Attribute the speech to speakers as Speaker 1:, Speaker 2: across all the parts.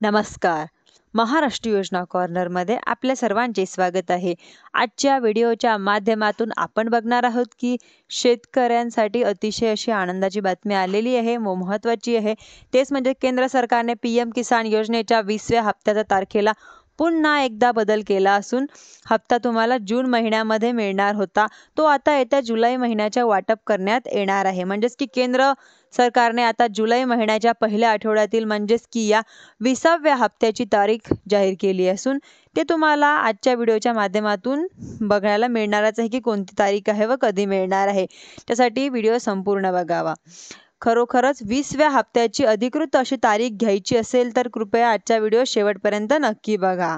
Speaker 1: नमस्कार. महाराष्ट्र योजना कॉर्नरमध्ये आपल्या सर्वांचे स्वागत आहे. आजच्या व्हिडिओच्या माध्यमातून आपण बघणार आहोत की शेतकऱ्यांसाठी अतिशय अशी आनंदाची बातमी आलेली आहे, महत्त्वाची आहे. तेच म्हणजे केंद्र सरकारने PM किसान योजनेच्या 20व्या हप्त्याच्या तारखेला पुन्हा एकदा बदल केला असून हप्ता तुम्हाला जून महिन्यामध्ये मिळणार होता, तो आता येत्या जुलै महिन्याच्या वाटप करण्यात येणार आहे. म्हणजेच की केंद्र सरकारने आता जुलै महिन्याच्या पहिल्या आठवड्यातील म्हणजेच की या 20व्या हप्त्याची तारीख जाहीर केली असून ते तुम्हाला आजच्या व्हिडिओच्या माध्यमातून बघायला मिळणारच आहे की कोणती तारीख आहे व कधी मिळणार आहे. त्यासाठी व्हिडिओ संपूर्ण बघावा. खरोखरच 20व्या हप्त्याची अधिकृत अशी तारीख घ्यायची असेल तर कृपया आजचा व्हिडिओ शेवटपर्यंत नक्की बघा.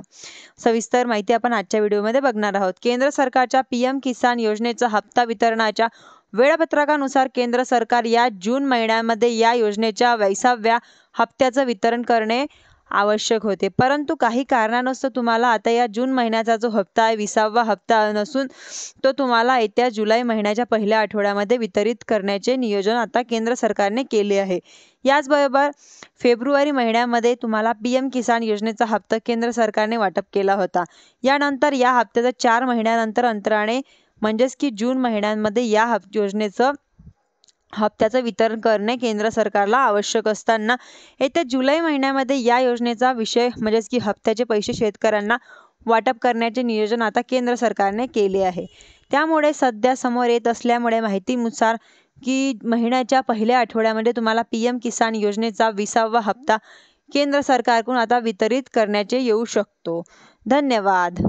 Speaker 1: सविस्तर माहिती आपण आजच्या व्हिडिओमध्ये बघणार आहोत. केंद्र सरकारच्या PM किसान योजनेचा हप्ता वितरणाच्या वेळापत्रकानुसार केंद्र सरकार या जून महिन्यामध्ये या योजनेच्या 20व्या हप्त्याचं वितरण करणे आवश्यक होते, परंतु काही कारणास्तव तुम्हाला आता या जून महिन्याचा जो हप्ता आहे 20वा हप्ता नसून तो तुम्हाला येत्या जुलै महिन्याच्या पहिल्या आठवड्यामध्ये वितरित करण्याचे नियोजन आता केंद्र सरकारने केले आहे. याचबरोबर फेब्रुवारी महिन्यामध्ये तुम्हाला PM किसान योजनेचा हप्ता केंद्र सरकारने वाटप केला होता. यानंतर या हप्त्याचा 4 महिन्यानंतर अंतराने म्हणजेच की जून महिन्यामध्ये या योजनेचं हप्त्याचं वितरण करणे केंद्र सरकारला आवश्यक असताना येत्या जुलै महिन्यामध्ये या योजनेचा विषय म्हणजेच की हप्त्याचे पैसे शेतकऱ्यांना वाटप करण्याचे नियोजन आता केंद्र सरकारने केले आहे. त्यामुळे सध्या समोर येत असल्यामुळे माहितीनुसार की महिन्याच्या पहिल्या आठवड्यामध्ये तुम्हाला PM किसान योजनेचा 20वा हप्ता केंद्र सरकारकडून आता वितरित करण्याचे येऊ शकतो. धन्यवाद.